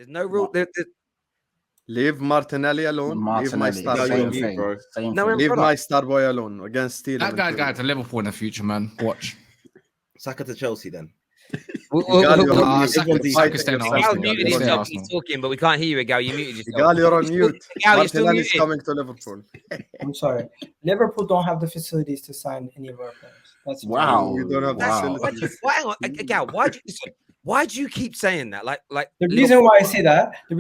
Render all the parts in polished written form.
There's no rule. Leave Martinelli alone. Leave my star boy Same alone. thing, bro. Same No, thing. Leave my star boy alone. Against steal That him. guy's going to Liverpool in the future, man. Watch. Saka to Chelsea then. Saka's staying at Arsenal. Gal muted Stay at himself. Arsenal. He's talking, but we can't hear you, Gal. You muted yourself. Gal, you're on mute. Gal, you're still Martinelli's muted. coming to Liverpool. I'm sorry. Liverpool don't have the facilities to sign any of our players. That's Wow. We don't have That's- Hang on, Gal. Why do you keep saying that? Like the reason why I say that. We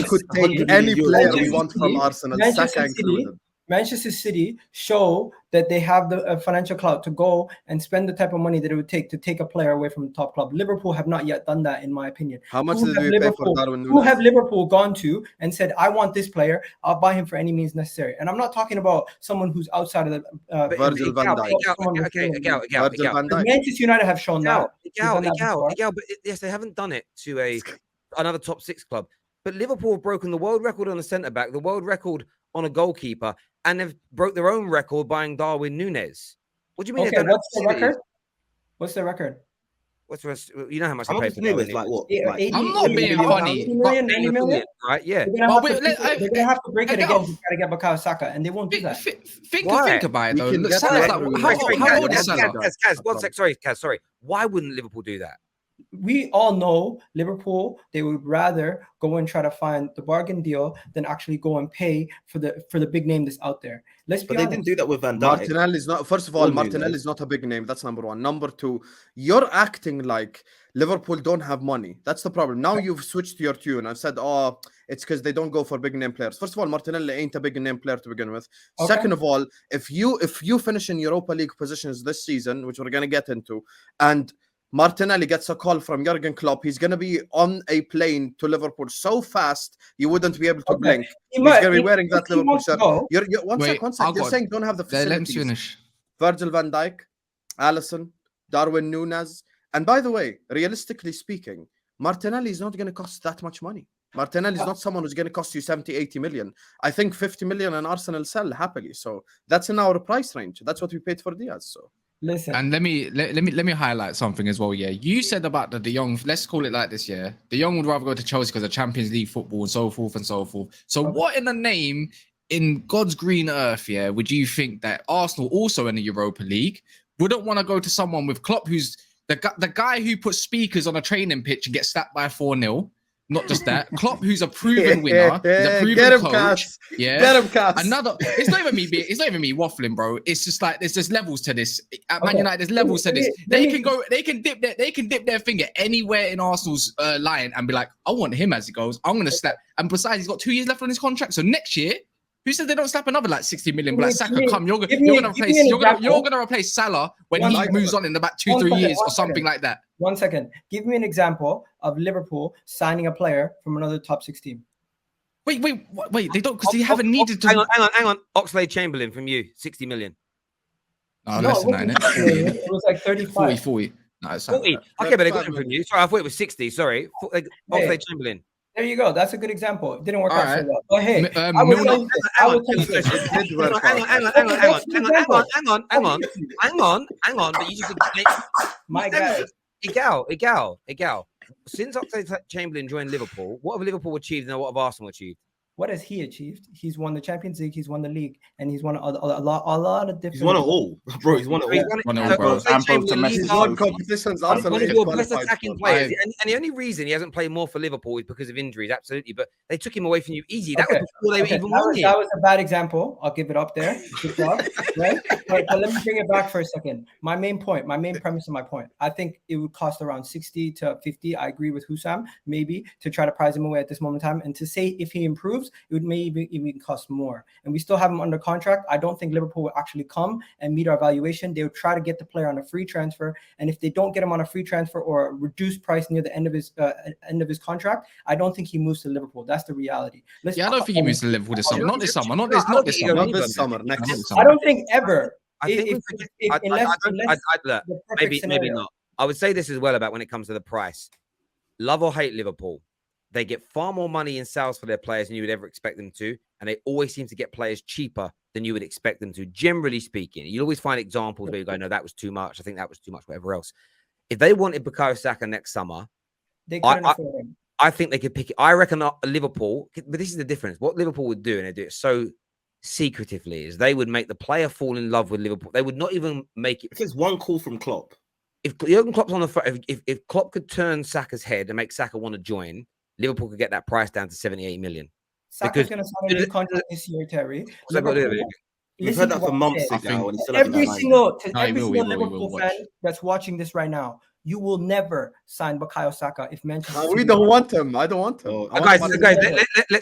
could take any player we want from Arsenal, Saka included. Manchester City show that they have the financial clout to go and spend the type of money that it would take to take a player away from the top club. Liverpool have not yet done that, in my opinion. How much did we pay for Darwin Núñez? Who have Liverpool gone to and said, I want this player, I'll buy him for any means necessary? And I'm not talking about someone who's outside of the Virgil van Dijk. Okay. Manchester United have shown that. But yes, they haven't done it to another top 6 club. But Liverpool have broken the world record on a centre-back, the world record on a goalkeeper, and they've broke their own record buying Darwin Núñez. What do you mean? Okay, what's the record? What's the record? What's the rest? You know how much How they much pay is for it? Like what? Yeah, Like, 80, I'm not being funny. 80 million, 90 million? Right? Yeah. They're gonna have to break it again to try to get Bukayo Saka, and they won't do that. Think about it, though. We can get Salah's that. like, how old is Salah? Kaz, 1 sec. Sorry, Kaz. Sorry. Why wouldn't Liverpool do that? We all know Liverpool, they would rather go and try to find the bargain deal than actually go and pay for the big name that's out there. Let's be but honest. they didn't do that with Van Dijk. Martinelli is not. First of all, All Martinelli Núñez. is not a big name. That's number one. Number two, you're acting like Liverpool don't have money. That's the problem. Now you've switched your tune. I've said, oh, it's because they don't go for big name players. First of all, Martinelli ain't a big name player to begin with. Okay. Second of all, if you finish in Europa League positions this season, which we're gonna get into, and Martinelli gets a call from Jurgen Klopp, he's going to be on a plane to Liverpool so fast you wouldn't be able to blink. He's going to be wearing that Liverpool shirt. One sec. You're saying don't have the facilities. Let me finish. Virgil van Dijk, Alisson, Darwin Núñez. And by the way, realistically speaking, Martinelli is not going to cost that much money. Martinelli is not someone who's going to cost you 70, 80 million. I think 50 million and Arsenal sell happily. So that's in our price range. That's what we paid for Diaz. So. Listen. And let me highlight something as well. Yeah, you said about the De Jong. Let's call it like this. Yeah, De Jong would rather go to Chelsea because of Champions League football and so forth and so forth. So what in the name, in God's green earth, yeah, would you think that Arsenal, also in the Europa League, wouldn't want to go to someone with Klopp, who's the guy who puts speakers on a training pitch and gets slapped by 4-0? Not just that, Klopp, who's a proven winner, he's a proven coach. Yeah, get him, Cats. Another. It's not even me waffling, bro. It's just like there's just levels to this. At Man United, there's levels to this. They can dip their finger anywhere in Arsenal's line and be like, I want him as it goes. I'm gonna slap. And besides, he's got 2 years left on his contract. So next year, who said they don't slap another like 60 million? But like Saka, come, you're gonna replace Salah when he moves on in about 2-3 years or something like that. 1 second. Give me an example of Liverpool signing a player from another top 6 team. Wait. They don't, because they haven't needed to. Hang on. Oxlade-Chamberlain from you, 60 million. No, less than that. It was like 35. 40. No, it's 40. Okay, but they got him from you. Sorry, I thought it was 60. Sorry. Oxlade-Chamberlain. There you go. That's a good example. It didn't work out so well. But hey, hang on. But you just my guy. Igal. Since Oxlade-Chamberlain joined Liverpool, what have Liverpool achieved and what have Arsenal achieved? What has he achieved? He's won the Champions League, he's won the league, and he's won a lot of different. He's won it all, bro. He's won it all. He's won competitions. One of your best attacking players, and the only reason he hasn't played more for Liverpool is because of injuries. Absolutely, but they took him away from you easy. That was before they even won it. That was a bad example. I'll give it up there. Good job. Right? But let me bring it back for a second. My main premise of my point. I think it would cost around 60 to 50. I agree with Hussam, maybe, to try to prize him away at this moment in time, and to say if he improves, it would maybe even cost more. And we still have him under contract. I don't think Liverpool will actually come and meet our valuation. They would try to get the player on a free transfer. And if they don't get him on a free transfer or a reduced price near the end of his contract, I don't think he moves to Liverpool. That's the reality. I don't think he moves to Liverpool this summer. Not this summer. Not this summer. Next summer. I don't think ever. Maybe not. I would say this as well about when it comes to the price. Love or hate Liverpool, they get far more money in sales for their players than you would ever expect them to. And they always seem to get players cheaper than you would expect them to, generally speaking. You'll always find examples where you go, no, that was too much. I think that was too much, whatever else. If they wanted Bukayo Saka next summer, they couldn't afford him. I think they could pick it. I reckon Liverpool, but this is the difference. What Liverpool would do, and they do it so secretively, is they would make the player fall in love with Liverpool. They would not even make it. If it's one call from Klopp, If Jurgen Klopp's on the front, if Klopp could turn Saka's head and make Saka want to join, Liverpool could get that price down to 78 million. Saka's going to sign a new contract this year, Terry. we've heard that for months ago. And Every single will, Liverpool fan that's watching this right now, you will never sign Bukayo Saka if Manchester City. We don't want him. I don't want him. Guys,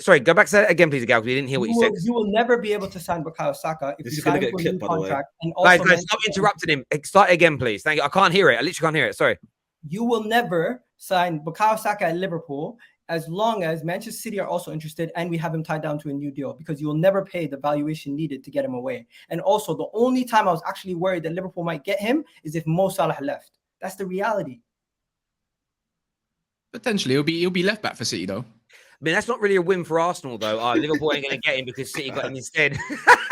sorry, go back to that again, please, Gal, because we didn't hear what you said. You will never be able to sign Bukayo Saka if you sign for a new contract. And guys, stop interrupting him. Start again, please. Thank you. I can't hear it. I literally can't hear it. Sorry. You will never sign Bukayo Saka at Liverpool as long as Manchester City are also interested and we have him tied down to a new deal, because you will never pay the valuation needed to get him away. And also, the only time I was actually worried that Liverpool might get him is if Mo Salah left. That's the reality. Potentially, he'll be left back for City though. I mean, that's not really a win for Arsenal, though. Liverpool ain't going to get him because City got him instead.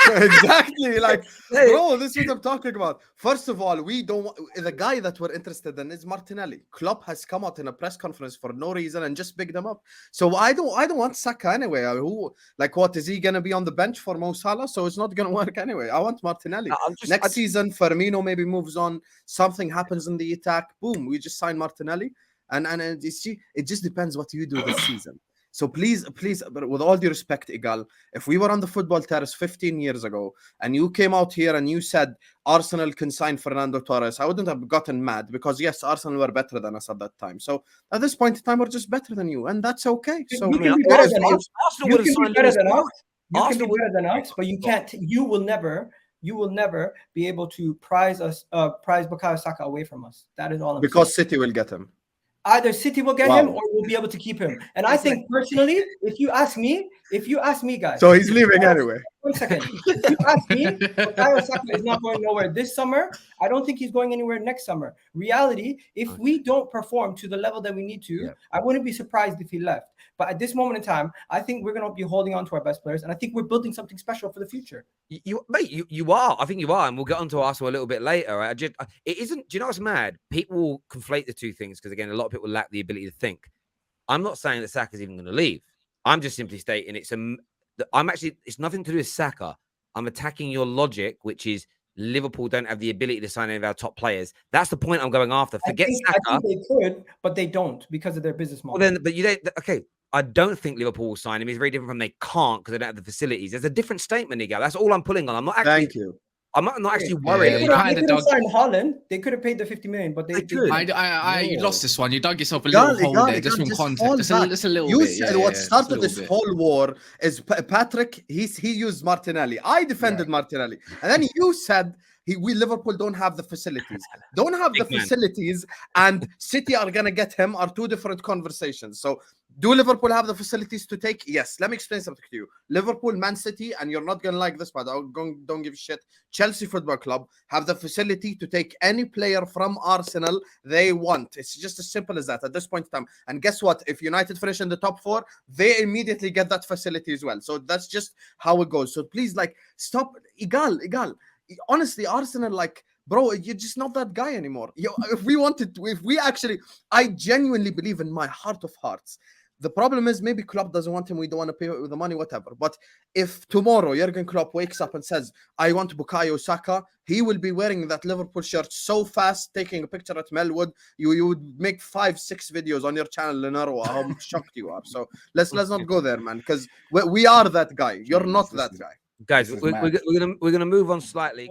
Exactly. Like, bro, this is what I'm talking about. First of all, we don't want the guy that we're interested in is Martinelli. Klopp has come out in a press conference for no reason and just picked them up. So I don't want Saka anyway. What is he gonna be on the bench for Mo Salah? So it's not gonna work anyway. I want Martinelli. Next season, Firmino maybe moves on. Something happens in the attack. Boom, we just sign Martinelli. And it just depends what you do this season. So please, but with all due respect, Igal, if we were on the football terrace 15 years ago and you came out here and you said Arsenal can sign Fernando Torres, I wouldn't have gotten mad, because yes, Arsenal were better than us at that time. So at this point in time, we're just better than you, and that's okay. So you can be better than us. You can be better than us. You can be better than us, but you can't. You will never be able to prize Bukayo Saka away from us. That is all. Because City will get him. Either City will get him or we'll be able to keep him. And I think personally, if you ask me, guys. So he's leaving anyway. 1 second. If you ask me, Bukayo Saka is not going nowhere this summer. I don't think he's going anywhere next summer. Reality, if we don't perform to the level that we need to, I wouldn't be surprised if he left. But at this moment in time, I think we're going to be holding on to our best players, and I think we're building something special for the future. You are. I think you are, and we'll get onto Arsenal a little bit later. Right? It isn't. Do you know what's mad? People conflate the two things because, again, a lot of people lack the ability to think. I'm not saying that Saka's even going to leave. I'm just simply stating it's nothing to do with Saka. I'm attacking your logic, which is Liverpool don't have the ability to sign any of our top players. That's the point I'm going after. Saka. I think they could, but they don't because of their business model. Well, but you don't. Okay. I don't think Liverpool will sign him. He's very different from they can't because they don't have the facilities. There's a different statement, Igal. That's all I'm pulling on. I'm not actually. Thank you. I'm not actually worried. They could have signed Haaland. They could have paid the 50 million, but they could. You lost this one. You dug yourself a little hole there, just from context. Just a little bit. You said what started this whole war is Patrick. He used Martinelli. I defended Martinelli, and then you said Liverpool don't have the facilities. Facilities, and City are gonna get him are two different conversations. So, do Liverpool have the facilities to take? Yes. Let me explain something to you. Liverpool, Man City, and you're not gonna like this, but don't give a shit. Chelsea Football Club have the facility to take any player from Arsenal they want. It's just as simple as that at this point in time. And guess what? If United finish in the top 4, they immediately get that facility as well. So that's just how it goes. So please, stop. Igal. Honestly, Arsenal, bro, you're just not that guy anymore. I genuinely believe in my heart of hearts. The problem is maybe Klopp doesn't want him. We don't want to pay the money, whatever. But if tomorrow Jurgen Klopp wakes up and says, I want Bukayo Saka, he will be wearing that Liverpool shirt so fast, taking a picture at Melwood. You would make 5-6 videos on your channel in a row. How shocked you are. So let's not go there, man, because we are that guy. You're not that guy. Guys, we're gonna move on slightly.